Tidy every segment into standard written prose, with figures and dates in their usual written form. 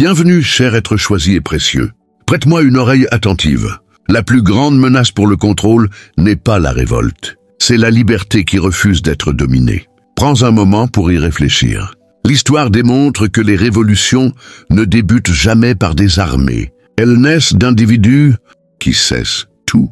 Bienvenue, cher être choisi et précieux. Prête-moi une oreille attentive. La plus grande menace pour le contrôle n'est pas la révolte. C'est la liberté qui refuse d'être dominée. Prends un moment pour y réfléchir. L'histoire démontre que les révolutions ne débutent jamais par des armées. Elles naissent d'individus qui cessent tout.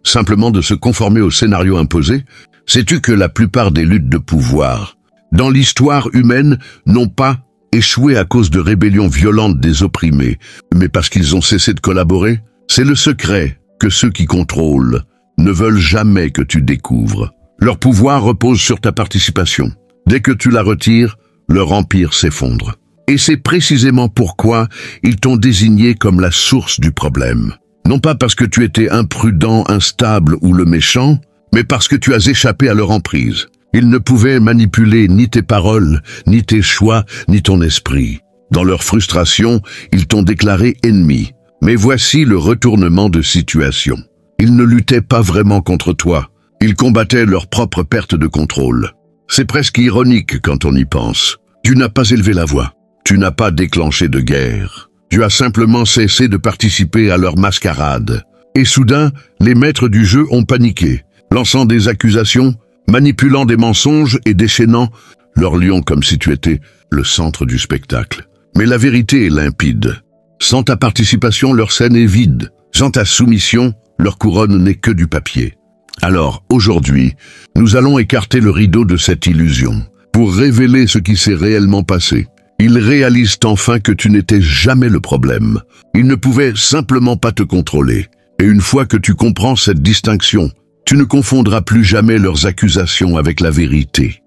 Simplement de se conformer au scénario imposé. Sais-tu que la plupart des luttes de pouvoir dans l'histoire humaine n'ont pas échoué à cause de rébellions violentes des opprimés, mais parce qu'ils ont cessé de collaborer? C'est le secret que ceux qui contrôlent ne veulent jamais que tu découvres. Leur pouvoir repose sur ta participation. Dès que tu la retires, leur empire s'effondre. Et c'est précisément pourquoi ils t'ont désigné comme la source du problème. Non pas parce que tu étais imprudent, instable ou le méchant, mais parce que tu as échappé à leur emprise. Ils ne pouvaient manipuler ni tes paroles, ni tes choix, ni ton esprit. Dans leur frustration, ils t'ont déclaré ennemi. Mais voici le retournement de situation. Ils ne luttaient pas vraiment contre toi. Ils combattaient leur propre perte de contrôle. C'est presque ironique quand on y pense. Tu n'as pas élevé la voix. Tu n'as pas déclenché de guerre. Tu as simplement cessé de participer à leur mascarade. Et soudain, les maîtres du jeu ont paniqué, lançant des accusations, manipulant des mensonges et déchaînant leur lion comme si tu étais le centre du spectacle. Mais la vérité est limpide. Sans ta participation, leur scène est vide. Sans ta soumission, leur couronne n'est que du papier. Alors, aujourd'hui, nous allons écarter le rideau de cette illusion pour révéler ce qui s'est réellement passé. Ils réalisent enfin que tu n'étais jamais le problème. Ils ne pouvaient simplement pas te contrôler. Et une fois que tu comprends cette distinction, tu ne confondras plus jamais leurs accusations avec la vérité.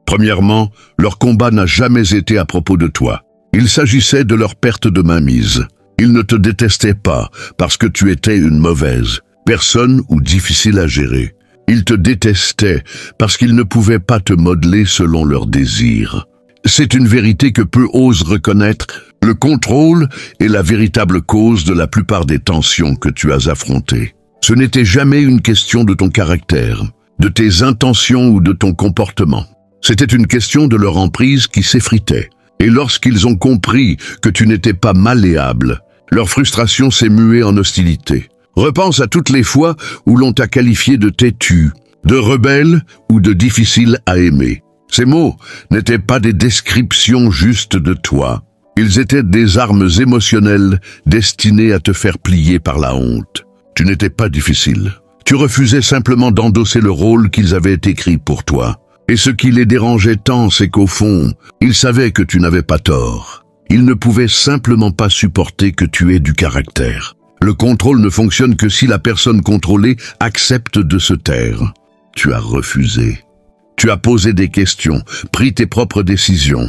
Premièrement, leur combat n'a jamais été à propos de toi. Il s'agissait de leur perte de mainmise. Ils ne te détestaient pas parce que tu étais une mauvaise personne ou difficile à gérer. Ils te détestaient parce qu'ils ne pouvaient pas te modeler selon leurs désirs. C'est une vérité que peu osent reconnaître. Le contrôle est la véritable cause de la plupart des tensions que tu as affrontées. Ce n'était jamais une question de ton caractère, de tes intentions ou de ton comportement. C'était une question de leur emprise qui s'effritait. Et lorsqu'ils ont compris que tu n'étais pas malléable, leur frustration s'est muée en hostilité. Repense à toutes les fois où l'on t'a qualifié de têtu, de rebelle ou de difficile à aimer. Ces mots n'étaient pas des descriptions justes de toi. Ils étaient des armes émotionnelles destinées à te faire plier par la honte. Tu n'étais pas difficile. Tu refusais simplement d'endosser le rôle qu'ils avaient écrit pour toi. Et ce qui les dérangeait tant, c'est qu'au fond, ils savaient que tu n'avais pas tort. Ils ne pouvaient simplement pas supporter que tu aies du caractère. Le contrôle ne fonctionne que si la personne contrôlée accepte de se taire. Tu as refusé. Tu as posé des questions, pris tes propres décisions.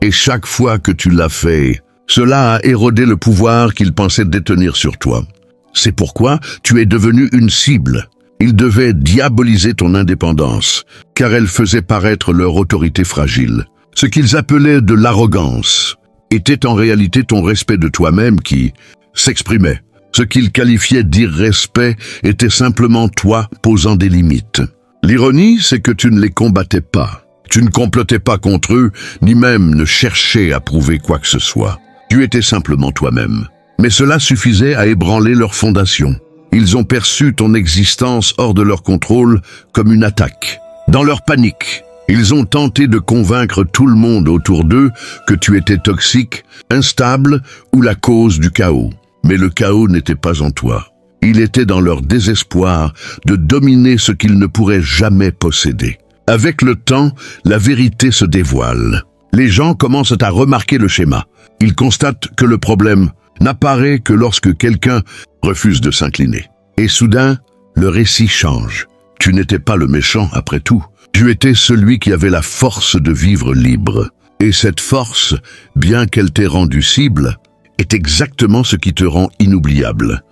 Et chaque fois que tu l'as fait, cela a érodé le pouvoir qu'ils pensaient détenir sur toi. C'est pourquoi tu es devenu une cible. Ils devaient diaboliser ton indépendance, car elle faisait paraître leur autorité fragile. Ce qu'ils appelaient de l'arrogance était en réalité ton respect de toi-même qui s'exprimait. Ce qu'ils qualifiaient d'irrespect était simplement toi posant des limites. L'ironie, c'est que tu ne les combattais pas. Tu ne complotais pas contre eux, ni même ne cherchais à prouver quoi que ce soit. Tu étais simplement toi-même. Mais cela suffisait à ébranler leurs fondations. Ils ont perçu ton existence hors de leur contrôle comme une attaque. Dans leur panique, ils ont tenté de convaincre tout le monde autour d'eux que tu étais toxique, instable ou la cause du chaos. Mais le chaos n'était pas en toi. Il était dans leur désespoir de dominer ce qu'ils ne pourraient jamais posséder. Avec le temps, la vérité se dévoile. Les gens commencent à remarquer le schéma. Ils constatent que le problème n'apparaît que lorsque quelqu'un refuse de s'incliner. Et soudain, le récit change. Tu n'étais pas le méchant après tout. Tu étais celui qui avait la force de vivre libre. Et cette force, bien qu'elle t'ait rendu cible, est exactement ce qui te rend inoubliable.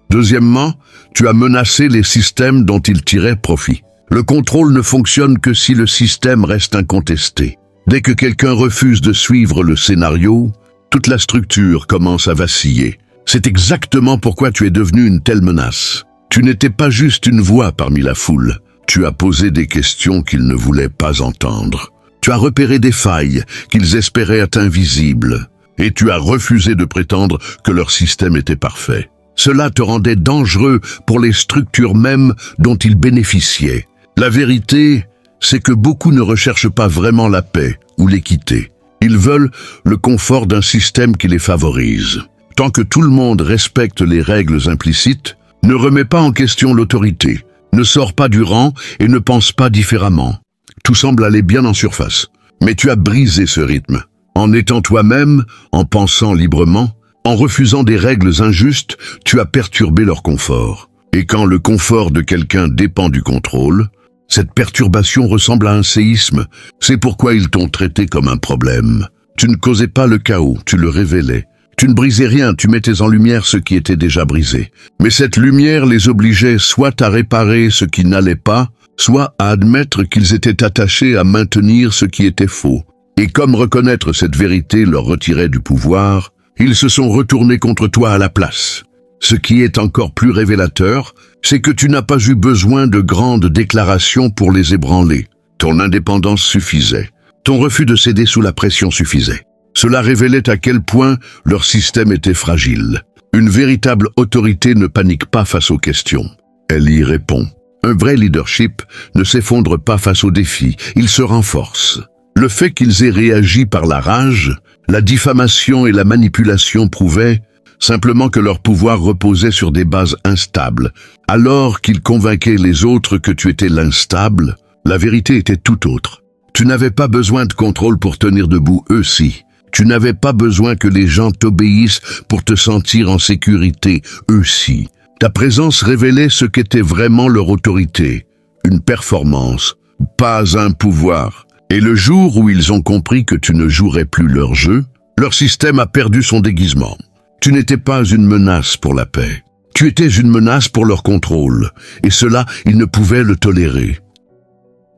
Deuxièmement, tu as menacé les systèmes dont ils tiraient profit. Le contrôle ne fonctionne que si le système reste incontesté. Dès que quelqu'un refuse de suivre le scénario, toute la structure commence à vaciller. C'est exactement pourquoi tu es devenu une telle menace. Tu n'étais pas juste une voix parmi la foule. Tu as posé des questions qu'ils ne voulaient pas entendre. Tu as repéré des failles qu'ils espéraient être invisibles. et tu as refusé de prétendre que leur système était parfait. Cela te rendait dangereux pour les structures mêmes dont ils bénéficiaient. La vérité, c'est que beaucoup ne recherchent pas vraiment la paix ou l'équité. Ils veulent le confort d'un système qui les favorise. Tant que tout le monde respecte les règles implicites, ne remets pas en question l'autorité, ne sors pas du rang et ne pense pas différemment. Tout semble aller bien en surface, mais tu as brisé ce rythme. En étant toi-même, en pensant librement, en refusant des règles injustes, tu as perturbé leur confort. Et quand le confort de quelqu'un dépend du contrôle, cette perturbation ressemble à un séisme. C'est pourquoi ils t'ont traité comme un problème. Tu ne causais pas le chaos, tu le révélais. Tu ne brisais rien, tu mettais en lumière ce qui était déjà brisé. Mais cette lumière les obligeait soit à réparer ce qui n'allait pas, soit à admettre qu'ils étaient attachés à maintenir ce qui était faux. Et comme reconnaître cette vérité leur retirait du pouvoir, ils se sont retournés contre toi à la place. Ce qui est encore plus révélateur, c'est que tu n'as pas eu besoin de grandes déclarations pour les ébranler. Ton indépendance suffisait. Ton refus de céder sous la pression suffisait. Cela révélait à quel point leur système était fragile. Une véritable autorité ne panique pas face aux questions. Elle y répond. Un vrai leadership ne s'effondre pas face aux défis, il se renforce. Le fait qu'ils aient réagi par la rage, la diffamation et la manipulation prouvaient simplement que leur pouvoir reposait sur des bases instables. Alors qu'ils convainquaient les autres que tu étais l'instable, la vérité était tout autre. Tu n'avais pas besoin de contrôle pour tenir debout, eux si. Tu n'avais pas besoin que les gens t'obéissent pour te sentir en sécurité, eux si. Ta présence révélait ce qu'était vraiment leur autorité, une performance, pas un pouvoir. Et le jour où ils ont compris que tu ne jouerais plus leur jeu, leur système a perdu son déguisement. Tu n'étais pas une menace pour la paix. Tu étais une menace pour leur contrôle, et cela, ils ne pouvaient le tolérer.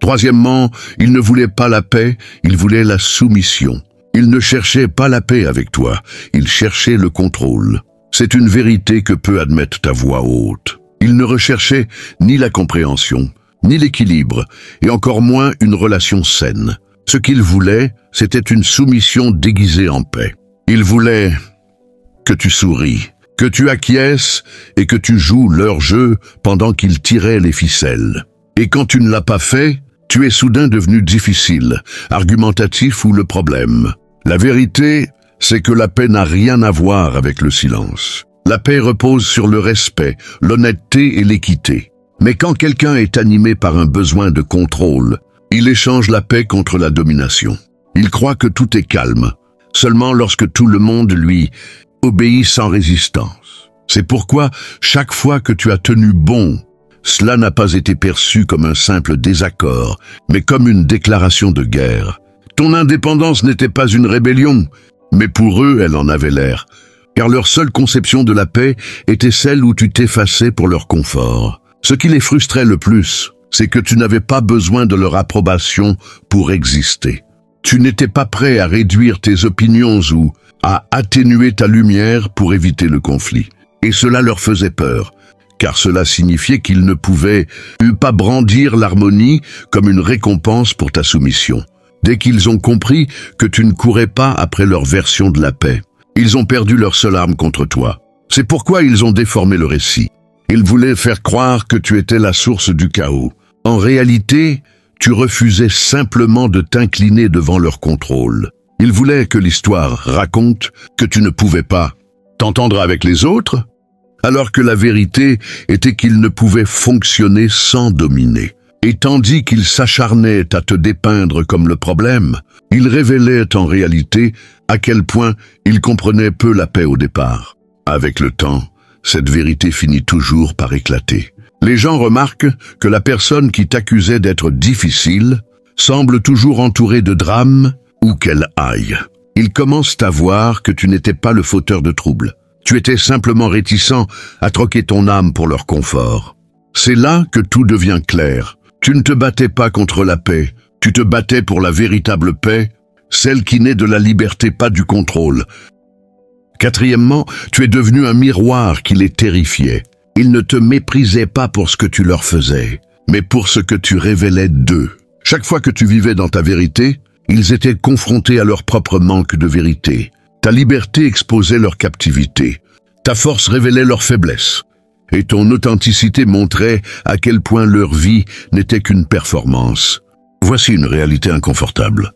Troisièmement, ils ne voulaient pas la paix, ils voulaient la soumission. Ils ne cherchaient pas la paix avec toi, ils cherchaient le contrôle. C'est une vérité que peut admettre ta voix haute. Ils ne recherchaient ni la compréhension, ni l'équilibre, et encore moins une relation saine. Ce qu'ils voulaient, c'était une soumission déguisée en paix. Ils voulaient que tu souris, que tu acquiesces et que tu joues leur jeu pendant qu'ils tiraient les ficelles. Et quand tu ne l'as pas fait, tu es soudain devenu difficile, argumentatif ou le problème. La vérité, c'est que la paix n'a rien à voir avec le silence. La paix repose sur le respect, l'honnêteté et l'équité. Mais quand quelqu'un est animé par un besoin de contrôle, il échange la paix contre la domination. Il croit que tout est calme, seulement lorsque tout le monde lui obéit sans résistance. C'est pourquoi, chaque fois que tu as tenu bon, cela n'a pas été perçu comme un simple désaccord, mais comme une déclaration de guerre. Ton indépendance n'était pas une rébellion, mais pour eux, elle en avait l'air, car leur seule conception de la paix était celle où tu t'effaçais pour leur confort. Ce qui les frustrait le plus, c'est que tu n'avais pas besoin de leur approbation pour exister. Tu n'étais pas prêt à réduire tes opinions ou à atténuer ta lumière pour éviter le conflit. Et cela leur faisait peur, car cela signifiait qu'ils ne pouvaient pas brandir l'harmonie comme une récompense pour ta soumission. Dès qu'ils ont compris que tu ne courais pas après leur version de la paix, ils ont perdu leur seule arme contre toi. C'est pourquoi ils ont déformé le récit. Ils voulaient faire croire que tu étais la source du chaos. En réalité, tu refusais simplement de t'incliner devant leur contrôle. Ils voulaient que l'histoire raconte que tu ne pouvais pas t'entendre avec les autres, alors que la vérité était qu'ils ne pouvaient fonctionner sans dominer. Et tandis qu'ils s'acharnaient à te dépeindre comme le problème, ils révélaient en réalité à quel point ils comprenaient peu la paix au départ. Avec le temps, cette vérité finit toujours par éclater. Les gens remarquent que la personne qui t'accusait d'être difficile semble toujours entourée de drames où qu'elle aille. Ils commencent à voir que tu n'étais pas le fauteur de troubles. Tu étais simplement réticent à troquer ton âme pour leur confort. C'est là que tout devient clair. Tu ne te battais pas contre la paix, tu te battais pour la véritable paix, celle qui naît de la liberté, pas du contrôle. Quatrièmement, tu es devenu un miroir qui les terrifiait. Ils ne te méprisaient pas pour ce que tu leur faisais, mais pour ce que tu révélais d'eux. Chaque fois que tu vivais dans ta vérité, ils étaient confrontés à leur propre manque de vérité. Ta liberté exposait leur captivité. Ta force révélait leur faiblesse. Et ton authenticité montrait à quel point leur vie n'était qu'une performance. Voici une réalité inconfortable.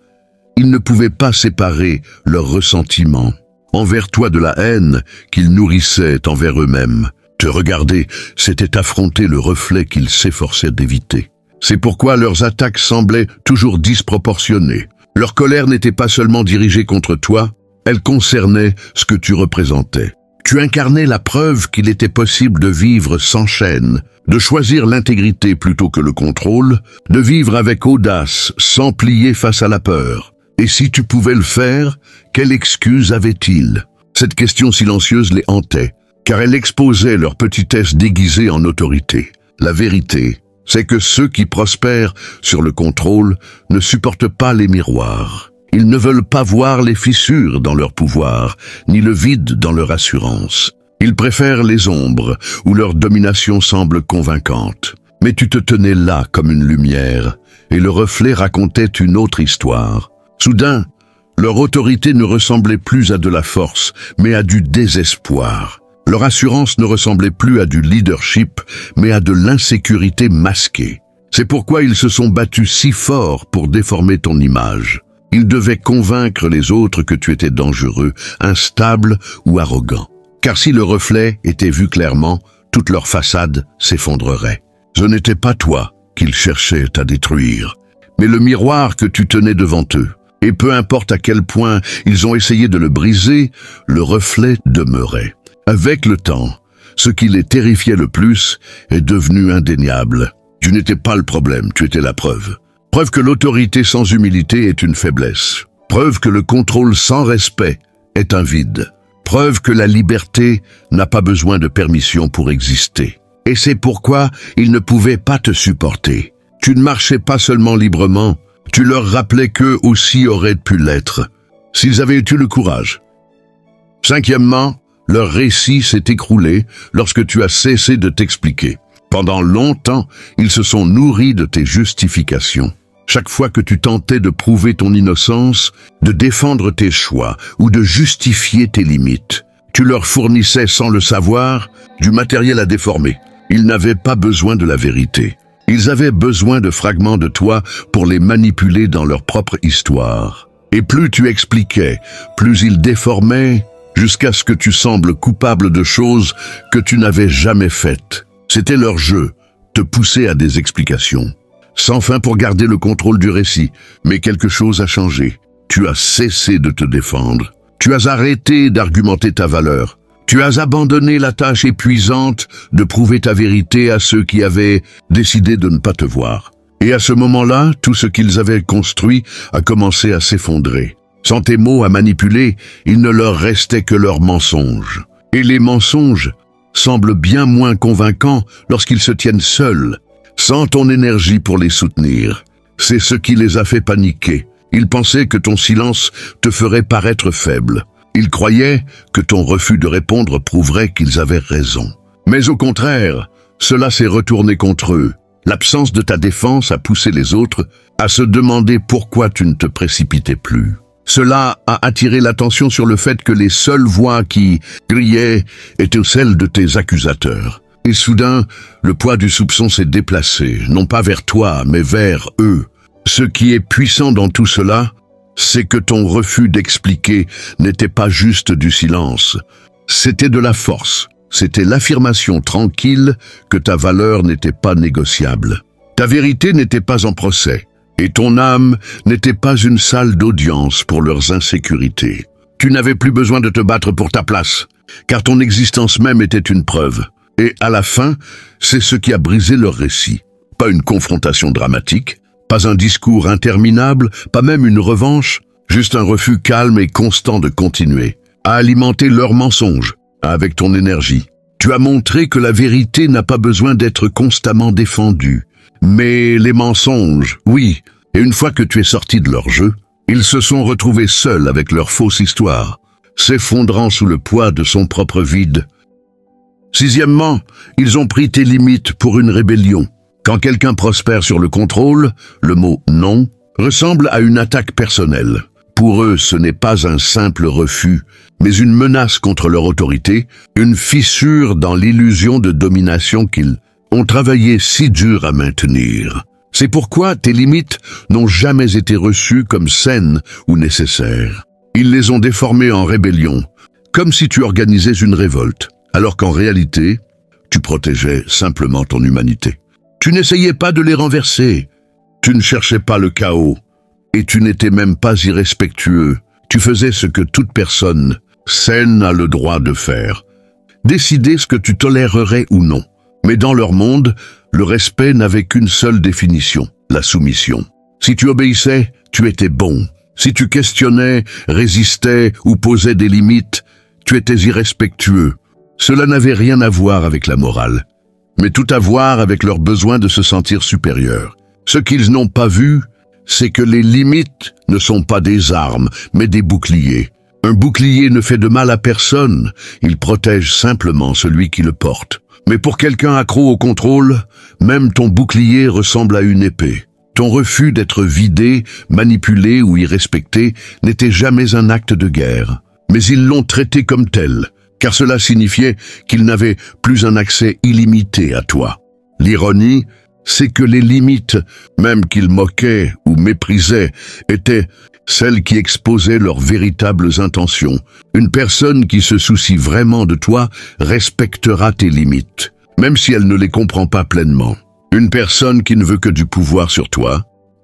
Ils ne pouvaient pas séparer leurs ressentiments envers toi de la haine qu'ils nourrissaient envers eux-mêmes. Te regarder, c'était affronter le reflet qu'ils s'efforçaient d'éviter. C'est pourquoi leurs attaques semblaient toujours disproportionnées. Leur colère n'était pas seulement dirigée contre toi, elle concernait ce que tu représentais. Tu incarnais la preuve qu'il était possible de vivre sans chaîne, de choisir l'intégrité plutôt que le contrôle, de vivre avec audace sans plier face à la peur. Et si tu pouvais le faire, quelle excuse avaient-ils? Cette question silencieuse les hantait, car elle exposait leur petitesse déguisée en autorité. La vérité, c'est que ceux qui prospèrent sur le contrôle ne supportent pas les miroirs. Ils ne veulent pas voir les fissures dans leur pouvoir, ni le vide dans leur assurance. Ils préfèrent les ombres, où leur domination semble convaincante. Mais tu te tenais là comme une lumière, et le reflet racontait une autre histoire. Soudain, leur autorité ne ressemblait plus à de la force, mais à du désespoir. Leur assurance ne ressemblait plus à du leadership, mais à de l'insécurité masquée. C'est pourquoi ils se sont battus si fort pour déformer ton image. Ils devaient convaincre les autres que tu étais dangereux, instable ou arrogant. Car si le reflet était vu clairement, toute leur façade s'effondrerait. Ce n'était pas toi qu'ils cherchaient à détruire, mais le miroir que tu tenais devant eux. Et peu importe à quel point ils ont essayé de le briser, le reflet demeurait. Avec le temps, ce qui les terrifiait le plus est devenu indéniable. Tu n'étais pas le problème, tu étais la preuve. Preuve que l'autorité sans humilité est une faiblesse. Preuve que le contrôle sans respect est un vide. Preuve que la liberté n'a pas besoin de permission pour exister. Et c'est pourquoi ils ne pouvaient pas te supporter. Tu ne marchais pas seulement librement, tu leur rappelais qu'eux aussi auraient pu l'être, s'ils avaient eu le courage. Cinquièmement, leur récit s'est écroulé lorsque tu as cessé de t'expliquer. Pendant longtemps, ils se sont nourris de tes justifications. Chaque fois que tu tentais de prouver ton innocence, de défendre tes choix ou de justifier tes limites, tu leur fournissais sans le savoir du matériel à déformer. Ils n'avaient pas besoin de la vérité. Ils avaient besoin de fragments de toi pour les manipuler dans leur propre histoire. Et plus tu expliquais, plus ils déformaient, jusqu'à ce que tu sembles coupable de choses que tu n'avais jamais faites. C'était leur jeu, te pousser à des explications. Sans fin pour garder le contrôle du récit, mais quelque chose a changé. Tu as cessé de te défendre. Tu as arrêté d'argumenter ta valeur. Tu as abandonné la tâche épuisante de prouver ta vérité à ceux qui avaient décidé de ne pas te voir. Et à ce moment-là, tout ce qu'ils avaient construit a commencé à s'effondrer. Sans tes mots à manipuler, il ne leur restait que leurs mensonges. Et les mensonges semblent bien moins convaincants lorsqu'ils se tiennent seuls, sans ton énergie pour les soutenir. C'est ce qui les a fait paniquer. Ils pensaient que ton silence te ferait paraître faible. Ils croyaient que ton refus de répondre prouverait qu'ils avaient raison. Mais au contraire, cela s'est retourné contre eux. L'absence de ta défense a poussé les autres à se demander pourquoi tu ne te précipitais plus. Cela a attiré l'attention sur le fait que les seules voix qui criaient étaient celles de tes accusateurs. Et soudain, le poids du soupçon s'est déplacé, non pas vers toi, mais vers eux. Ce qui est puissant dans tout cela, c'est que ton refus d'expliquer n'était pas juste du silence. C'était de la force. C'était l'affirmation tranquille que ta valeur n'était pas négociable. Ta vérité n'était pas en procès. Et ton âme n'était pas une salle d'audience pour leurs insécurités. Tu n'avais plus besoin de te battre pour ta place, car ton existence même était une preuve. Et à la fin, c'est ce qui a brisé leur récit. Pas une confrontation dramatique, pas un discours interminable, pas même une revanche, juste un refus calme et constant de continuer, à alimenter leurs mensonges, avec ton énergie. Tu as montré que la vérité n'a pas besoin d'être constamment défendue. Mais les mensonges, oui, et une fois que tu es sorti de leur jeu, ils se sont retrouvés seuls avec leur fausse histoire, s'effondrant sous le poids de son propre vide. Sixièmement, ils ont pris tes limites pour une rébellion. Quand quelqu'un prospère sur le contrôle, le mot « non » ressemble à une attaque personnelle. Pour eux, ce n'est pas un simple refus, mais une menace contre leur autorité, une fissure dans l'illusion de domination qu'ils ont travaillé si dur à maintenir. C'est pourquoi tes limites n'ont jamais été reçues comme saines ou nécessaires. Ils les ont déformées en rébellion, comme si tu organisais une révolte, alors qu'en réalité, tu protégeais simplement ton humanité. Tu n'essayais pas de les renverser, tu ne cherchais pas le chaos, et tu n'étais même pas irrespectueux. Tu faisais ce que toute personne saine a le droit de faire. Décider ce que tu tolérerais ou non. Mais dans leur monde, le respect n'avait qu'une seule définition, la soumission. Si tu obéissais, tu étais bon. Si tu questionnais, résistais ou posais des limites, tu étais irrespectueux. Cela n'avait rien à voir avec la morale, mais tout à voir avec leur besoin de se sentir supérieur. Ce qu'ils n'ont pas vu, c'est que les limites ne sont pas des armes, mais des boucliers. Un bouclier ne fait de mal à personne, il protège simplement celui qui le porte. Mais pour quelqu'un accro au contrôle, même ton bouclier ressemble à une épée. Ton refus d'être vidé, manipulé ou irrespecté n'était jamais un acte de guerre. Mais ils l'ont traité comme tel, car cela signifiait qu'ils n'avaient plus un accès illimité à toi. L'ironie, c'est que les limites, même qu'ils moquaient ou méprisaient, étaient celles qui exposaient leurs véritables intentions. Une personne qui se soucie vraiment de toi respectera tes limites, même si elle ne les comprend pas pleinement. Une personne qui ne veut que du pouvoir sur toi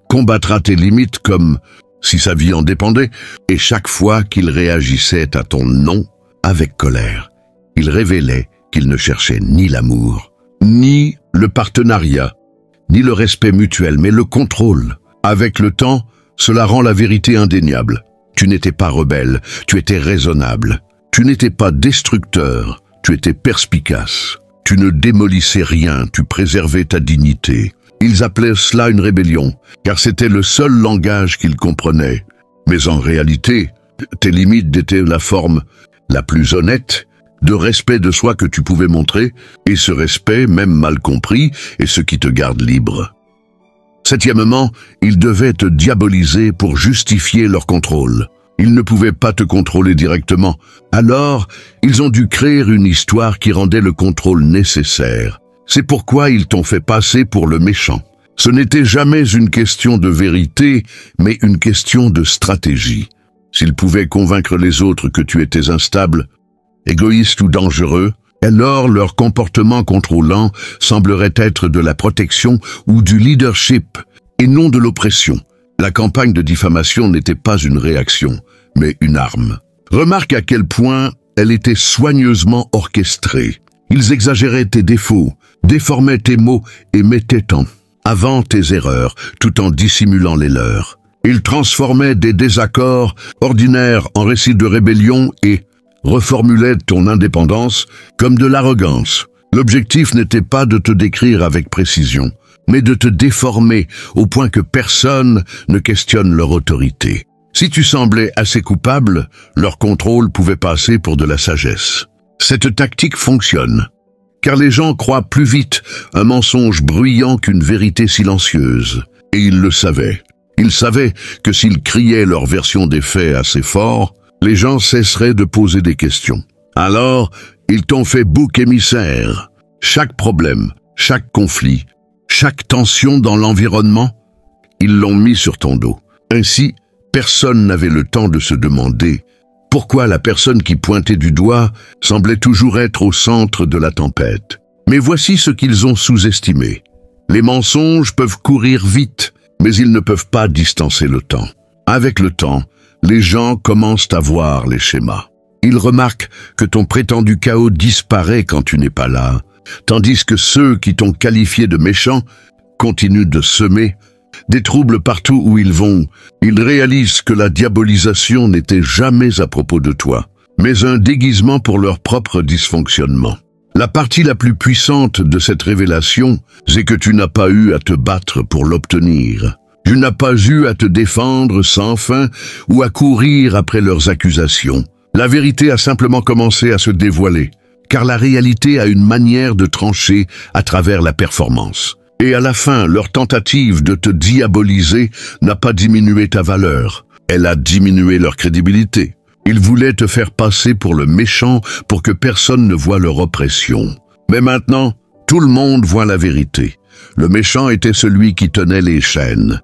combattra tes limites comme si sa vie en dépendait, et chaque fois qu'il réagissait à ton non avec colère, il révélait qu'il ne cherchait ni l'amour, ni le partenariat, ni le respect mutuel, mais le contrôle. Avec le temps, cela rend la vérité indéniable. Tu n'étais pas rebelle, tu étais raisonnable. Tu n'étais pas destructeur, tu étais perspicace. Tu ne démolissais rien, tu préservais ta dignité. Ils appelaient cela une rébellion, car c'était le seul langage qu'ils comprenaient. Mais en réalité, tes limites étaient la forme la plus honnête de respect de soi que tu pouvais montrer, et ce respect, même mal compris, est ce qui te garde libre. Septièmement, ils devaient te diaboliser pour justifier leur contrôle. Ils ne pouvaient pas te contrôler directement. Alors, ils ont dû créer une histoire qui rendait le contrôle nécessaire. C'est pourquoi ils t'ont fait passer pour le méchant. Ce n'était jamais une question de vérité, mais une question de stratégie. S'ils pouvaient convaincre les autres que tu étais instable, égoïste ou dangereux, alors leur comportement contrôlant semblerait être de la protection ou du leadership, et non de l'oppression. La campagne de diffamation n'était pas une réaction, mais une arme. Remarque à quel point elle était soigneusement orchestrée. Ils exagéraient tes défauts, déformaient tes mots et mettaient en avant tes erreurs, tout en dissimulant les leurs. Ils transformaient des désaccords ordinaires en récits de rébellion et reformulaient ton indépendance comme de l'arrogance. L'objectif n'était pas de te décrire avec précision, mais de te déformer au point que personne ne questionne leur autorité. Si tu semblais assez coupable, leur contrôle pouvait passer pour de la sagesse. Cette tactique fonctionne, car les gens croient plus vite un mensonge bruyant qu'une vérité silencieuse. Et ils le savaient. Ils savaient que s'ils criaient leur version des faits assez fort, les gens cesseraient de poser des questions. Alors, ils t'ont fait bouc émissaire. Chaque problème, chaque conflit, chaque tension dans l'environnement, ils l'ont mis sur ton dos. Ainsi, personne n'avait le temps de se demander pourquoi la personne qui pointait du doigt semblait toujours être au centre de la tempête. Mais voici ce qu'ils ont sous-estimé. Les mensonges peuvent courir vite, mais ils ne peuvent pas distancer le temps. Avec le temps, les gens commencent à voir les schémas. Ils remarquent que ton prétendu chaos disparaît quand tu n'es pas là, tandis que ceux qui t'ont qualifié de méchant continuent de semer des troubles partout où ils vont. Ils réalisent que la diabolisation n'était jamais à propos de toi, mais un déguisement pour leur propre dysfonctionnement. La partie la plus puissante de cette révélation, c'est que tu n'as pas eu à te battre pour l'obtenir. Tu n'as pas eu à te défendre sans fin ou à courir après leurs accusations. La vérité a simplement commencé à se dévoiler, car la réalité a une manière de trancher à travers la performance. Et à la fin, leur tentative de te diaboliser n'a pas diminué ta valeur. Elle a diminué leur crédibilité. Ils voulaient te faire passer pour le méchant pour que personne ne voie leur oppression. Mais maintenant, tout le monde voit la vérité. Le méchant était celui qui tenait les chaînes.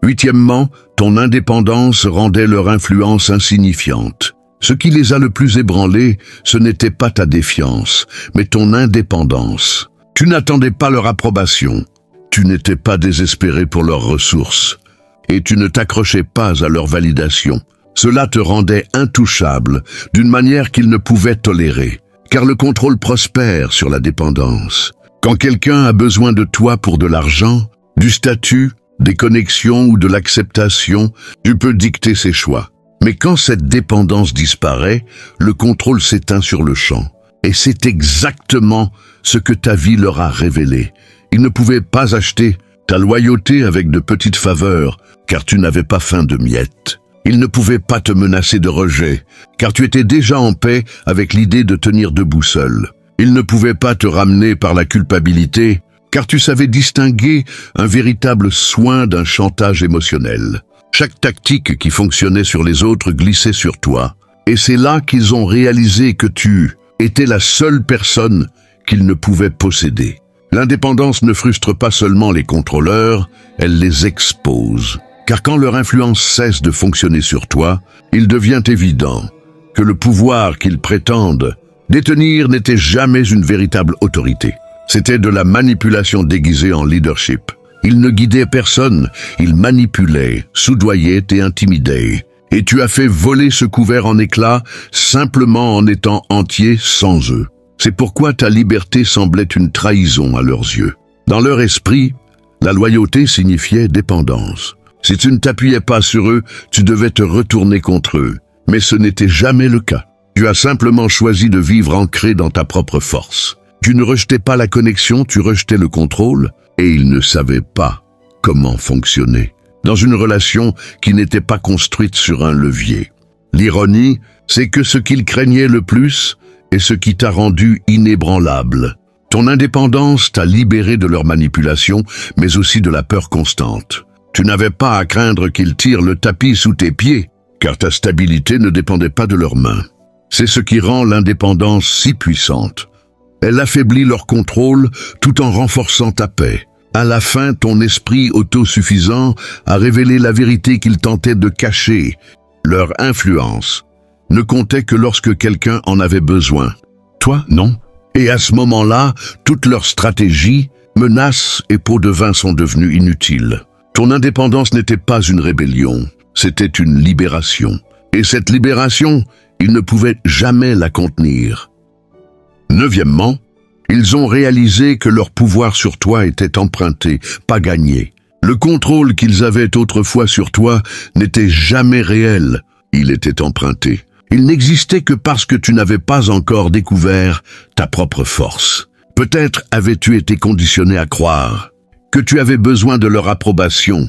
Huitièmement, ton indépendance rendait leur influence insignifiante. Ce qui les a le plus ébranlés, ce n'était pas ta défiance, mais ton indépendance. Tu n'attendais pas leur approbation. Tu n'étais pas désespéré pour leurs ressources. Et tu ne t'accrochais pas à leur validation. Cela te rendait intouchable, d'une manière qu'ils ne pouvaient tolérer. Car le contrôle prospère sur la dépendance. Quand quelqu'un a besoin de toi pour de l'argent, du statut, des connexions ou de l'acceptation, tu peux dicter ses choix. Mais quand cette dépendance disparaît, le contrôle s'éteint sur le champ. Et c'est exactement ce que ta vie leur a révélé. Ils ne pouvaient pas acheter ta loyauté avec de petites faveurs, car tu n'avais pas faim de miettes. Ils ne pouvaient pas te menacer de rejet, car tu étais déjà en paix avec l'idée de tenir debout seul. Ils ne pouvaient pas te ramener par la culpabilité, car tu savais distinguer un véritable soin d'un chantage émotionnel. Chaque tactique qui fonctionnait sur les autres glissait sur toi, et c'est là qu'ils ont réalisé que tu étais la seule personne qu'ils ne pouvaient posséder. L'indépendance ne frustre pas seulement les contrôleurs, elle les expose. Car quand leur influence cesse de fonctionner sur toi, il devient évident que le pouvoir qu'ils prétendent détenir n'était jamais une véritable autorité. C'était de la manipulation déguisée en leadership. Ils ne guidaient personne, ils manipulaient, soudoyaient et intimidaient. Et tu as fait voler ce couvert en éclats simplement en étant entier sans eux. C'est pourquoi ta liberté semblait une trahison à leurs yeux. Dans leur esprit, la loyauté signifiait dépendance. Si tu ne t'appuyais pas sur eux, tu devais te retourner contre eux. Mais ce n'était jamais le cas. Tu as simplement choisi de vivre ancré dans ta propre force. Tu ne rejetais pas la connexion, tu rejetais le contrôle, et ils ne savaient pas comment fonctionner dans une relation qui n'était pas construite sur un levier. L'ironie, c'est que ce qu'ils craignaient le plus est ce qui t'a rendu inébranlable. Ton indépendance t'a libéré de leur manipulation, mais aussi de la peur constante. Tu n'avais pas à craindre qu'ils tirent le tapis sous tes pieds, car ta stabilité ne dépendait pas de leurs mains. C'est ce qui rend l'indépendance si puissante. Elle affaiblit leur contrôle tout en renforçant ta paix. À la fin, ton esprit autosuffisant a révélé la vérité qu'ils tentaient de cacher. Leur influence ne comptait que lorsque quelqu'un en avait besoin. Toi, non. Et à ce moment-là, toutes leurs stratégies, menaces et pots de vin sont devenues inutiles. Ton indépendance n'était pas une rébellion, c'était une libération. Et cette libération, ils ne pouvaient jamais la contenir. Neuvièmement, ils ont réalisé que leur pouvoir sur toi était emprunté, pas gagné. Le contrôle qu'ils avaient autrefois sur toi n'était jamais réel, il était emprunté. Il n'existait que parce que tu n'avais pas encore découvert ta propre force. Peut-être avais-tu été conditionné à croire que tu avais besoin de leur approbation,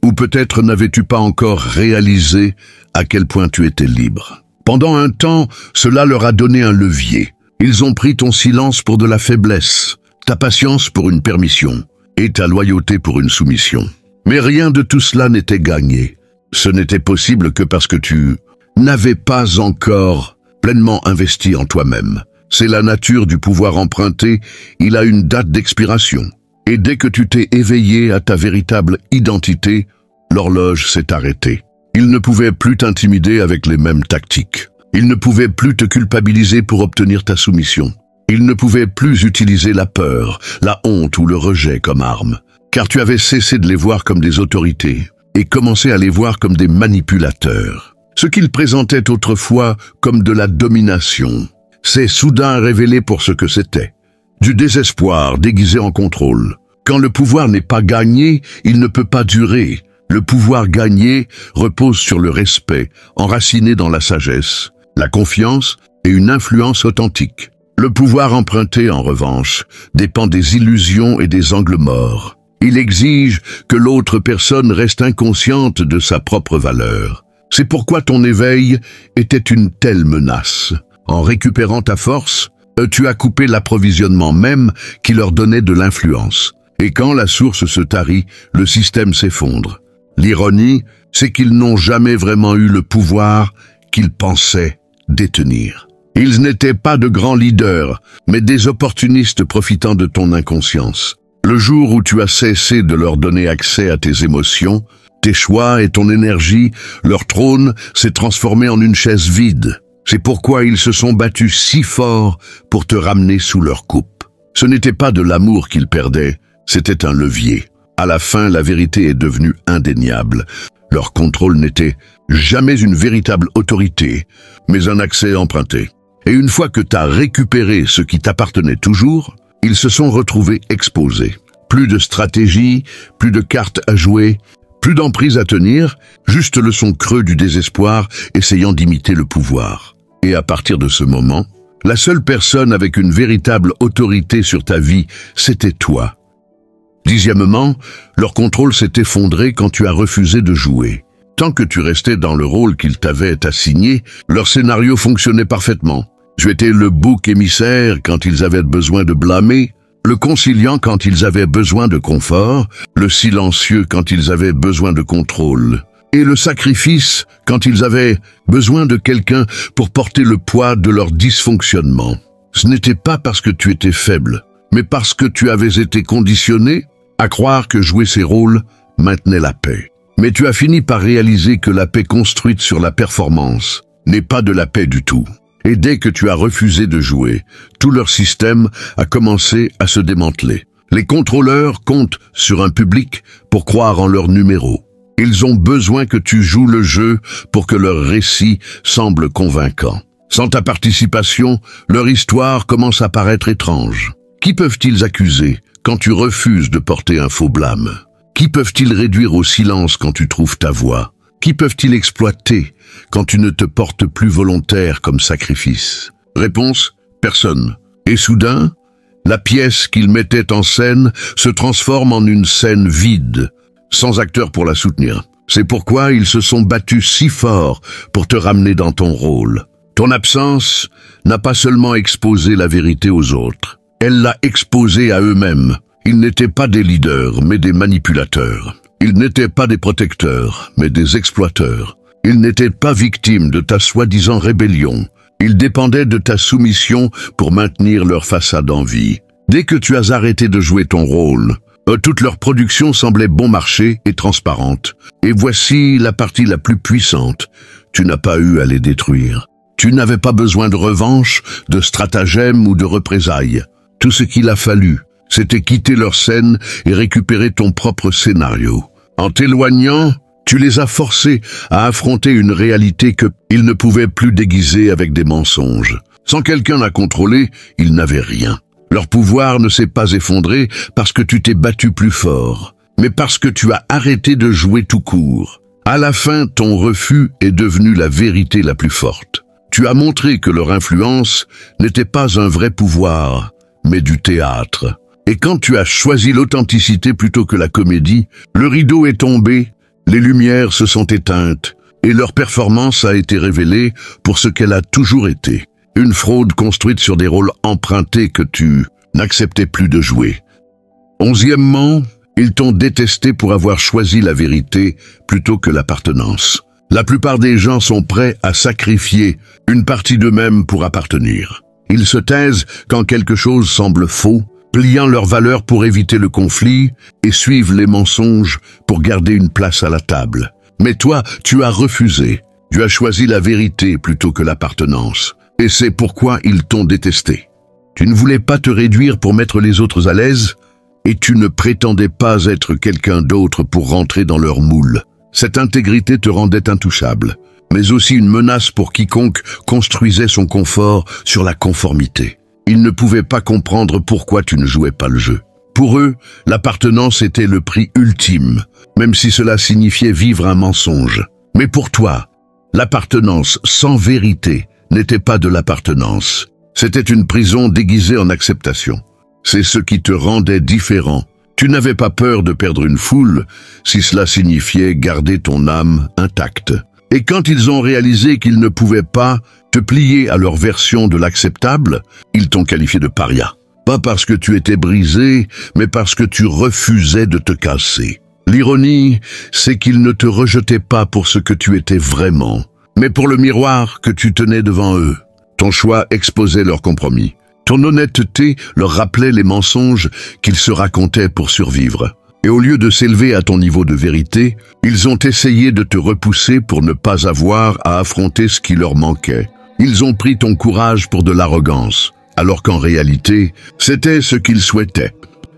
ou peut-être n'avais-tu pas encore réalisé à quel point tu étais libre. Pendant un temps, cela leur a donné un levier. Ils ont pris ton silence pour de la faiblesse, ta patience pour une permission, et ta loyauté pour une soumission. Mais rien de tout cela n'était gagné. Ce n'était possible que parce que tu n'avais pas encore pleinement investi en toi-même. C'est la nature du pouvoir emprunté, il a une date d'expiration. Et dès que tu t'es éveillé à ta véritable identité, l'horloge s'est arrêtée. Il ne pouvait plus t'intimider avec les mêmes tactiques. Il ne pouvait plus te culpabiliser pour obtenir ta soumission. Il ne pouvait plus utiliser la peur, la honte ou le rejet comme arme, car tu avais cessé de les voir comme des autorités et commencé à les voir comme des manipulateurs. Ce qu'ils présentaient autrefois comme de la domination s'est soudain révélé pour ce que c'était. Du désespoir déguisé en contrôle. Quand le pouvoir n'est pas gagné, il ne peut pas durer. Le pouvoir gagné repose sur le respect, enraciné dans la sagesse, la confiance et une influence authentique. Le pouvoir emprunté, en revanche, dépend des illusions et des angles morts. Il exige que l'autre personne reste inconsciente de sa propre valeur. C'est pourquoi ton éveil était une telle menace. En récupérant ta force, tu as coupé l'approvisionnement même qui leur donnait de l'influence. Et quand la source se tarit, le système s'effondre. L'ironie, c'est qu'ils n'ont jamais vraiment eu le pouvoir qu'ils pensaient détenir. Ils n'étaient pas de grands leaders, mais des opportunistes profitant de ton inconscience. Le jour où tu as cessé de leur donner accès à tes émotions, tes choix et ton énergie, leur trône s'est transformé en une chaise vide. C'est pourquoi ils se sont battus si fort pour te ramener sous leur coupe. Ce n'était pas de l'amour qu'ils perdaient, c'était un levier. À la fin, la vérité est devenue indéniable. Leur contrôle n'était jamais une véritable autorité, mais un accès emprunté. Et une fois que tu as récupéré ce qui t'appartenait toujours, ils se sont retrouvés exposés. Plus de stratégie, plus de cartes à jouer, plus d'emprise à tenir, juste le son creux du désespoir essayant d'imiter le pouvoir. Et à partir de ce moment, la seule personne avec une véritable autorité sur ta vie, c'était toi. Dixièmement, leur contrôle s'est effondré quand tu as refusé de jouer. Tant que tu restais dans le rôle qu'ils t'avaient assigné, leur scénario fonctionnait parfaitement. Tu étais le bouc émissaire quand ils avaient besoin de blâmer, le conciliant quand ils avaient besoin de confort, le silencieux quand ils avaient besoin de contrôle, et le sacrifice quand ils avaient besoin de quelqu'un pour porter le poids de leur dysfonctionnement. Ce n'était pas parce que tu étais faible, mais parce que tu avais été conditionné à croire que jouer ces rôles maintenait la paix. Mais tu as fini par réaliser que la paix construite sur la performance n'est pas de la paix du tout. Et dès que tu as refusé de jouer, tout leur système a commencé à se démanteler. Les contrôleurs comptent sur un public pour croire en leur numéro. Ils ont besoin que tu joues le jeu pour que leur récit semble convaincant. Sans ta participation, leur histoire commence à paraître étrange. Qui peuvent-ils accuser quand tu refuses de porter un faux blâme? Qui peuvent-ils réduire au silence quand tu trouves ta voix? Qui peuvent-ils exploiter quand tu ne te portes plus volontaire comme sacrifice? Réponse, personne. Et soudain, la pièce qu'ils mettaient en scène se transforme en une scène vide, sans acteur pour la soutenir. C'est pourquoi ils se sont battus si fort pour te ramener dans ton rôle. Ton absence n'a pas seulement exposé la vérité aux autres, elle l'a exposée à eux-mêmes. Ils n'étaient pas des leaders, mais des manipulateurs. Ils n'étaient pas des protecteurs, mais des exploiteurs. Ils n'étaient pas victimes de ta soi-disant rébellion. Ils dépendaient de ta soumission pour maintenir leur façade en vie. Dès que tu as arrêté de jouer ton rôle, toute leur production semblait bon marché et transparente. Et voici la partie la plus puissante. Tu n'as pas eu à les détruire. Tu n'avais pas besoin de revanche, de stratagème ou de représailles. Tout ce qu'il a fallu, c'était quitter leur scène et récupérer ton propre scénario. En t'éloignant, tu les as forcés à affronter une réalité qu'ils ne pouvaient plus déguiser avec des mensonges. Sans quelqu'un à contrôler, ils n'avaient rien. Leur pouvoir ne s'est pas effondré parce que tu t'es battu plus fort, mais parce que tu as arrêté de jouer tout court. À la fin, ton refus est devenu la vérité la plus forte. Tu as montré que leur influence n'était pas un vrai pouvoir, mais du théâtre. Et quand tu as choisi l'authenticité plutôt que la comédie, le rideau est tombé, les lumières se sont éteintes, et leur performance a été révélée pour ce qu'elle a toujours été. Une fraude construite sur des rôles empruntés que tu n'acceptais plus de jouer. 11e, ils t'ont détesté pour avoir choisi la vérité plutôt que l'appartenance. La plupart des gens sont prêts à sacrifier une partie d'eux-mêmes pour appartenir. Ils se taisent quand quelque chose semble faux, pliant leurs valeurs pour éviter le conflit et suivent les mensonges pour garder une place à la table. Mais toi, tu as refusé. Tu as choisi la vérité plutôt que l'appartenance. Et c'est pourquoi ils t'ont détesté. Tu ne voulais pas te réduire pour mettre les autres à l'aise, et tu ne prétendais pas être quelqu'un d'autre pour rentrer dans leur moule. Cette intégrité te rendait intouchable, mais aussi une menace pour quiconque construisait son confort sur la conformité. Ils ne pouvaient pas comprendre pourquoi tu ne jouais pas le jeu. Pour eux, l'appartenance était le prix ultime, même si cela signifiait vivre un mensonge. Mais pour toi, l'appartenance sans vérité n'était pas de l'appartenance. C'était une prison déguisée en acceptation. C'est ce qui te rendait différent. Tu n'avais pas peur de perdre une foule si cela signifiait garder ton âme intacte. Et quand ils ont réalisé qu'ils ne pouvaient pas te plier à leur version de l'acceptable, ils t'ont qualifié de paria. Pas parce que tu étais brisé, mais parce que tu refusais de te casser. L'ironie, c'est qu'ils ne te rejetaient pas pour ce que tu étais vraiment, mais pour le miroir que tu tenais devant eux. Ton choix exposait leurs compromis. Ton honnêteté leur rappelait les mensonges qu'ils se racontaient pour survivre. Et au lieu de s'élever à ton niveau de vérité, ils ont essayé de te repousser pour ne pas avoir à affronter ce qui leur manquait. Ils ont pris ton courage pour de l'arrogance, alors qu'en réalité, c'était ce qu'ils souhaitaient.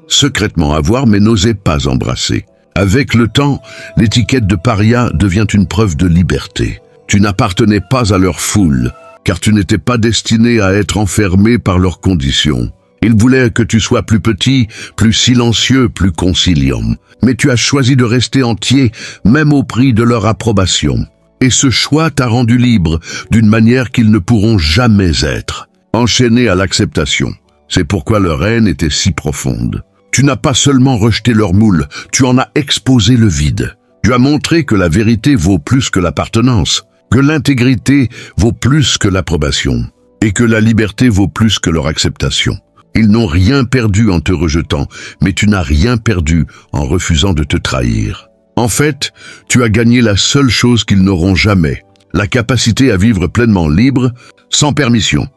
Secrètement avoir mais n'osaient pas embrasser. Avec le temps, l'étiquette de paria devient une preuve de liberté. Tu n'appartenais pas à leur foule, car tu n'étais pas destiné à être enfermé par leurs conditions. Ils voulaient que tu sois plus petit, plus silencieux, plus conciliant. Mais tu as choisi de rester entier, même au prix de leur approbation. Et ce choix t'a rendu libre, d'une manière qu'ils ne pourront jamais être. Enchaîné à l'acceptation. C'est pourquoi leur haine était si profonde. Tu n'as pas seulement rejeté leur moule, tu en as exposé le vide. Tu as montré que la vérité vaut plus que l'appartenance, que l'intégrité vaut plus que l'approbation, et que la liberté vaut plus que leur acceptation. Ils n'ont rien perdu en te rejetant, mais tu n'as rien perdu en refusant de te trahir. En fait, tu as gagné la seule chose qu'ils n'auront jamais, la capacité à vivre pleinement libre, sans permission.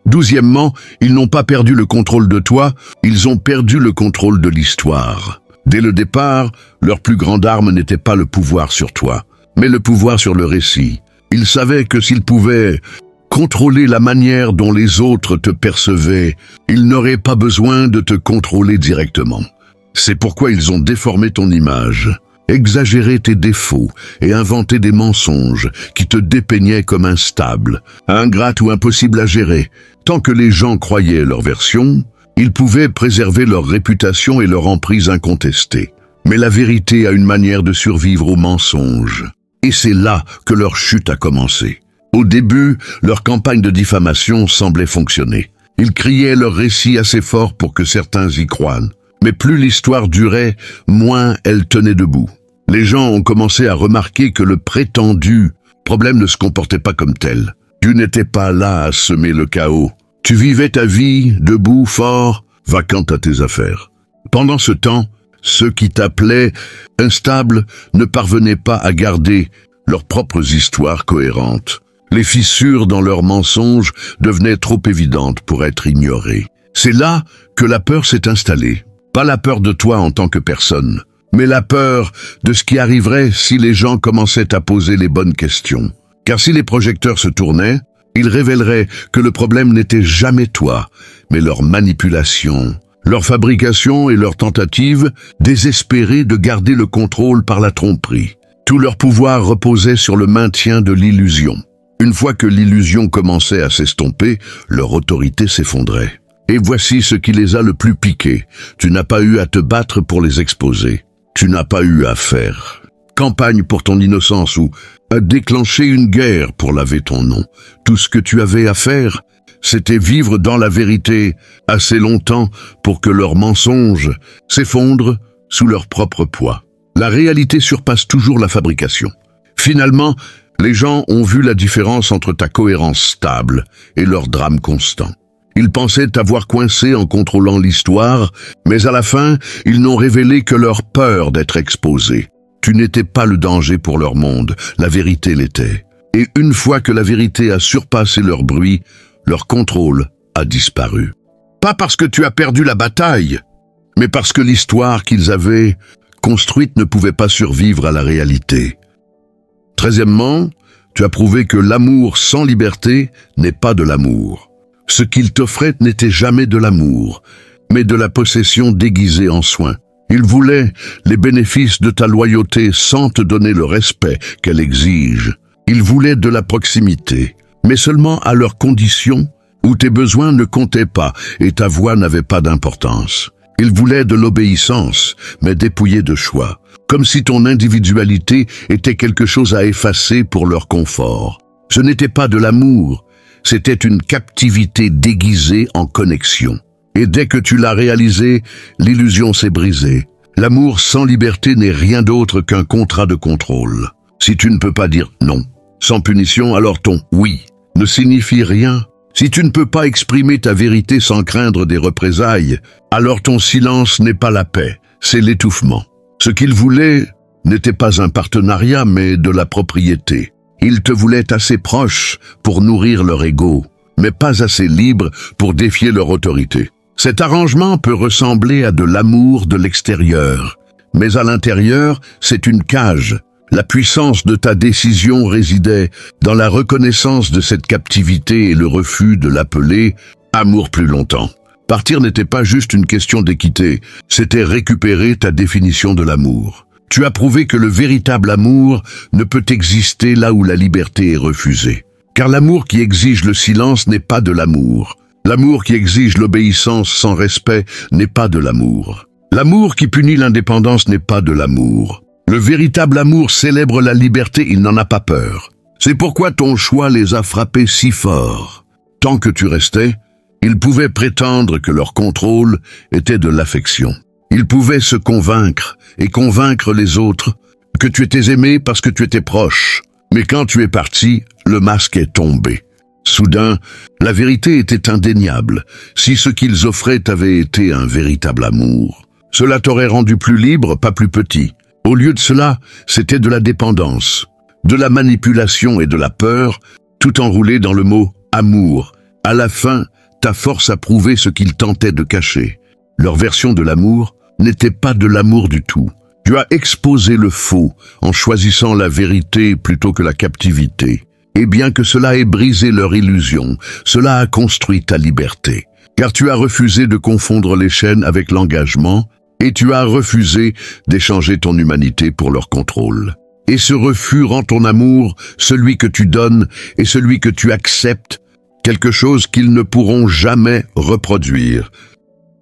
12e, ils n'ont pas perdu le contrôle de toi, ils ont perdu le contrôle de l'histoire. Dès le départ, leur plus grande arme n'était pas le pouvoir sur toi, mais le pouvoir sur le récit. Ils savaient que s'ils pouvaient contrôler la manière dont les autres te percevaient, ils n'auraient pas besoin de te contrôler directement. C'est pourquoi ils ont déformé ton image, exagéré tes défauts et inventé des mensonges qui te dépeignaient comme instable, ingrate ou impossible à gérer. Tant que les gens croyaient leur version, ils pouvaient préserver leur réputation et leur emprise incontestée. Mais la vérité a une manière de survivre aux mensonges. Et c'est là que leur chute a commencé. Au début, leur campagne de diffamation semblait fonctionner. Ils criaient leur récit assez fort pour que certains y croient. Mais plus l'histoire durait, moins elle tenait debout. Les gens ont commencé à remarquer que le prétendu problème ne se comportait pas comme tel. Tu n'étais pas là à semer le chaos. Tu vivais ta vie, debout, fort, vacant à tes affaires. Pendant ce temps, ceux qui t'appelaient instables ne parvenaient pas à garder leurs propres histoires cohérentes. Les fissures dans leurs mensonges devenaient trop évidentes pour être ignorées. C'est là que la peur s'est installée. Pas la peur de toi en tant que personne, mais la peur de ce qui arriverait si les gens commençaient à poser les bonnes questions. Car si les projecteurs se tournaient, ils révéleraient que le problème n'était jamais toi, mais leur manipulation, leur fabrication et leur tentative désespérée de garder le contrôle par la tromperie. Tout leur pouvoir reposait sur le maintien de l'illusion. Une fois que l'illusion commençait à s'estomper, leur autorité s'effondrait. Et voici ce qui les a le plus piqués. Tu n'as pas eu à te battre pour les exposer. Tu n'as pas eu à faire campagne pour ton innocence ou à déclencher une guerre pour laver ton nom. Tout ce que tu avais à faire, c'était vivre dans la vérité assez longtemps pour que leurs mensonges s'effondrent sous leur propre poids. La réalité surpasse toujours la fabrication. Finalement, les gens ont vu la différence entre ta cohérence stable et leur drame constant. Ils pensaient t'avoir coincé en contrôlant l'histoire, mais à la fin, ils n'ont révélé que leur peur d'être exposés. Tu n'étais pas le danger pour leur monde, la vérité l'était. Et une fois que la vérité a surpassé leur bruit, leur contrôle a disparu. Pas parce que tu as perdu la bataille, mais parce que l'histoire qu'ils avaient construite ne pouvait pas survivre à la réalité. 13e, tu as prouvé que l'amour sans liberté n'est pas de l'amour. Ce qu'ils t'offraient n'était jamais de l'amour, mais de la possession déguisée en soin. Ils voulaient les bénéfices de ta loyauté sans te donner le respect qu'elle exige. Ils voulaient de la proximité, mais seulement à leurs conditions où tes besoins ne comptaient pas et ta voix n'avait pas d'importance. Ils voulaient de l'obéissance, mais dépouillée de choix, comme si ton individualité était quelque chose à effacer pour leur confort. Ce n'était pas de l'amour, c'était une captivité déguisée en connexion. Et dès que tu l'as réalisé, l'illusion s'est brisée. L'amour sans liberté n'est rien d'autre qu'un contrat de contrôle. Si tu ne peux pas dire non, sans punition, alors ton oui ne signifie rien. Si tu ne peux pas exprimer ta vérité sans craindre des représailles, alors ton silence n'est pas la paix, c'est l'étouffement. Ce qu'ils voulaient n'était pas un partenariat, mais de la propriété. Ils te voulaient assez proche pour nourrir leur ego, mais pas assez libre pour défier leur autorité. Cet arrangement peut ressembler à de l'amour de l'extérieur, mais à l'intérieur, c'est une cage. La puissance de ta décision résidait dans la reconnaissance de cette captivité et le refus de l'appeler amour plus longtemps. Partir n'était pas juste une question d'équité, c'était récupérer ta définition de l'amour. Tu as prouvé que le véritable amour ne peut exister là où la liberté est refusée. Car l'amour qui exige le silence n'est pas de l'amour. L'amour qui exige l'obéissance sans respect n'est pas de l'amour. L'amour qui punit l'indépendance n'est pas de l'amour. Le véritable amour célèbre la liberté, il n'en a pas peur. C'est pourquoi ton choix les a frappés si fort. Tant que tu restais, ils pouvaient prétendre que leur contrôle était de l'affection. Ils pouvaient se convaincre et convaincre les autres que tu étais aimé parce que tu étais proche. Mais quand tu es parti, le masque est tombé. Soudain, la vérité était indéniable. Si ce qu'ils offraient avait été un véritable amour, cela t'aurait rendu plus libre, pas plus petit. Au lieu de cela, c'était de la dépendance, de la manipulation et de la peur, tout enroulé dans le mot « amour ». À la fin, ta force a prouvé ce qu'ils tentaient de cacher. Leur version de l'amour n'était pas de l'amour du tout. Tu as exposé le faux en choisissant la vérité plutôt que la captivité. Et bien que cela ait brisé leur illusion, cela a construit ta liberté. Car tu as refusé de confondre les chaînes avec l'engagement et tu as refusé d'échanger ton humanité pour leur contrôle. Et ce refus rend ton amour, celui que tu donnes et celui que tu acceptes, quelque chose qu'ils ne pourront jamais reproduire.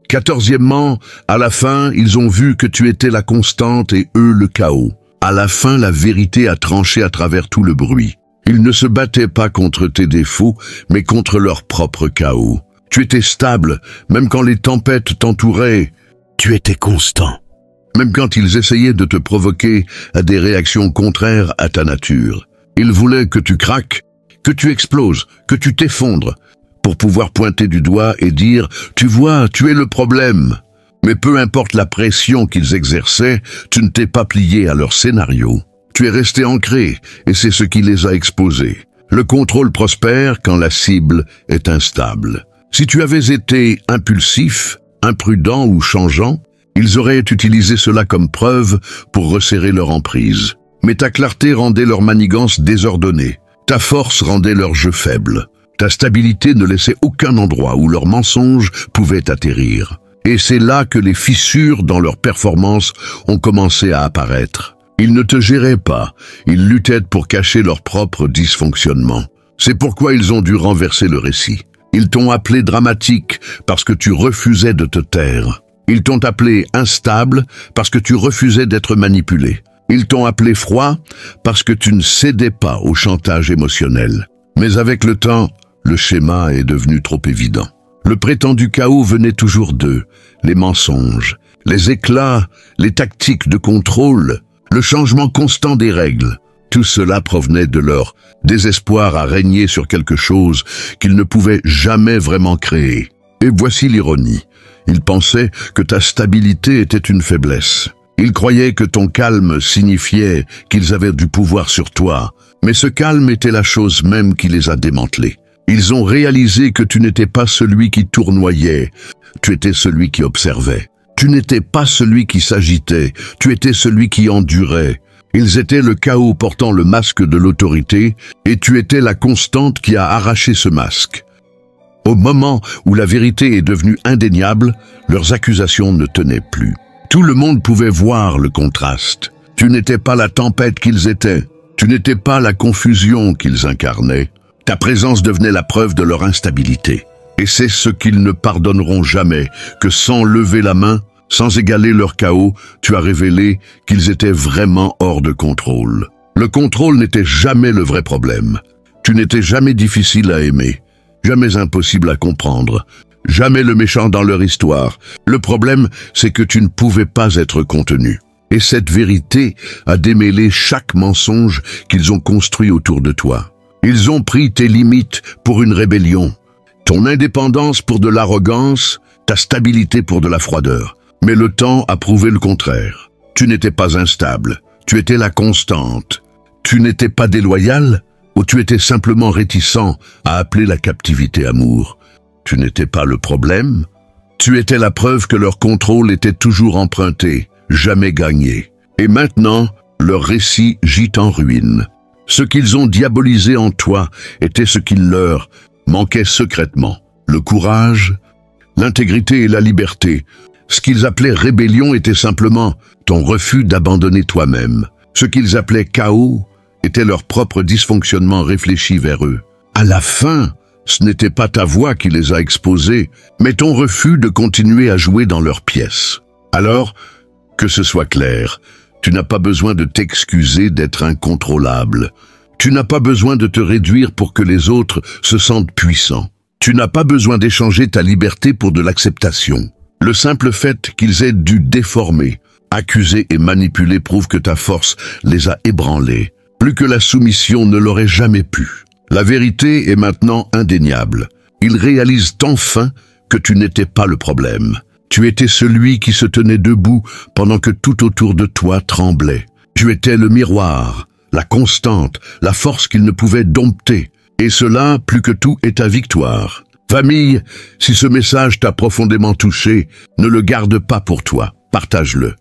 14e, à la fin, ils ont vu que tu étais la constante et eux le chaos. À la fin, la vérité a tranché à travers tout le bruit. Ils ne se battaient pas contre tes défauts, mais contre leur propre chaos. Tu étais stable, même quand les tempêtes t'entouraient. Tu étais constant. Même quand ils essayaient de te provoquer à des réactions contraires à ta nature. Ils voulaient que tu craques, que tu exploses, que tu t'effondres, pour pouvoir pointer du doigt et dire « Tu vois, tu es le problème ». Mais peu importe la pression qu'ils exerçaient, tu ne t'es pas plié à leur scénario. Tu es resté ancré, et c'est ce qui les a exposés. Le contrôle prospère quand la cible est instable. Si tu avais été impulsif, imprudent ou changeant, ils auraient utilisé cela comme preuve pour resserrer leur emprise. Mais ta clarté rendait leur manigance désordonnée. Ta force rendait leur jeu faible. Ta stabilité ne laissait aucun endroit où leurs mensonges pouvaient atterrir. Et c'est là que les fissures dans leur performance ont commencé à apparaître. Ils ne te géraient pas, ils luttaient pour cacher leur propre dysfonctionnement. C'est pourquoi ils ont dû renverser le récit. Ils t'ont appelé dramatique parce que tu refusais de te taire. Ils t'ont appelé instable parce que tu refusais d'être manipulé. Ils t'ont appelé froid parce que tu ne cédais pas au chantage émotionnel. Mais avec le temps, le schéma est devenu trop évident. Le prétendu chaos venait toujours d'eux, les mensonges, les éclats, les tactiques de contrôle, le changement constant des règles. Tout cela provenait de leur désespoir à régner sur quelque chose qu'ils ne pouvaient jamais vraiment créer. Et voici l'ironie. Ils pensaient que ta stabilité était une faiblesse. Ils croyaient que ton calme signifiait qu'ils avaient du pouvoir sur toi. Mais ce calme était la chose même qui les a démantelés. Ils ont réalisé que tu n'étais pas celui qui tournoyait, tu étais celui qui observait. Tu n'étais pas celui qui s'agitait, tu étais celui qui endurait. Ils étaient le chaos portant le masque de l'autorité, et tu étais la constante qui a arraché ce masque. Au moment où la vérité est devenue indéniable, leurs accusations ne tenaient plus. Tout le monde pouvait voir le contraste. Tu n'étais pas la tempête qu'ils étaient, tu n'étais pas la confusion qu'ils incarnaient. Ta présence devenait la preuve de leur instabilité. Et c'est ce qu'ils ne pardonneront jamais, que sans lever la main, sans égaler leur chaos, tu as révélé qu'ils étaient vraiment hors de contrôle. Le contrôle n'était jamais le vrai problème. Tu n'étais jamais difficile à aimer, jamais impossible à comprendre, jamais le méchant dans leur histoire. Le problème, c'est que tu ne pouvais pas être contenu. Et cette vérité a démêlé chaque mensonge qu'ils ont construit autour de toi. Ils ont pris tes limites pour une rébellion, ton indépendance pour de l'arrogance, ta stabilité pour de la froideur. Mais le temps a prouvé le contraire. Tu n'étais pas instable, tu étais la constante. Tu n'étais pas déloyal, ou tu étais simplement réticent à appeler la captivité amour. Tu n'étais pas le problème. Tu étais la preuve que leur contrôle était toujours emprunté, jamais gagné. Et maintenant, leur récit gît en ruine. Ce qu'ils ont diabolisé en toi était ce qu'il leur manquait secrètement. Le courage, l'intégrité et la liberté. Ce qu'ils appelaient rébellion était simplement ton refus d'abandonner toi-même. Ce qu'ils appelaient chaos était leur propre dysfonctionnement réfléchi vers eux. À la fin, ce n'était pas ta voix qui les a exposés, mais ton refus de continuer à jouer dans leur pièce. Alors, que ce soit clair, tu n'as pas besoin de t'excuser d'être incontrôlable. Tu n'as pas besoin de te réduire pour que les autres se sentent puissants. Tu n'as pas besoin d'échanger ta liberté pour de l'acceptation. Le simple fait qu'ils aient dû déformer, accuser et manipuler prouve que ta force les a ébranlés, plus que la soumission ne l'aurait jamais pu. La vérité est maintenant indéniable. Ils réalisent enfin que tu n'étais pas le problème. Tu étais celui qui se tenait debout pendant que tout autour de toi tremblait. Tu étais le miroir, la constante, la force qu'ils ne pouvaient dompter. Et cela, plus que tout, est ta victoire. Famille, si ce message t'a profondément touché, ne le garde pas pour toi, partage-le.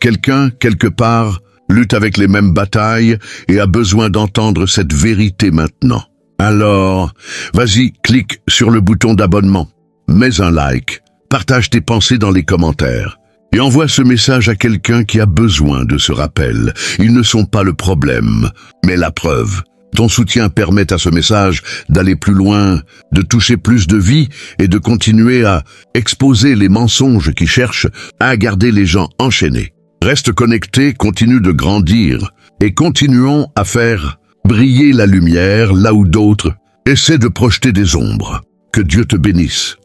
Quelqu'un, quelque part, lutte avec les mêmes batailles et a besoin d'entendre cette vérité maintenant. Alors, vas-y, clique sur le bouton d'abonnement, mets un like, partage tes pensées dans les commentaires et envoie ce message à quelqu'un qui a besoin de ce rappel. Ils ne sont pas le problème, mais la preuve. Ton soutien permet à ce message d'aller plus loin, de toucher plus de vie et de continuer à exposer les mensonges qui cherchent à garder les gens enchaînés. Reste connecté, continue de grandir et continuons à faire briller la lumière là où d'autres essaient de projeter des ombres. Que Dieu te bénisse.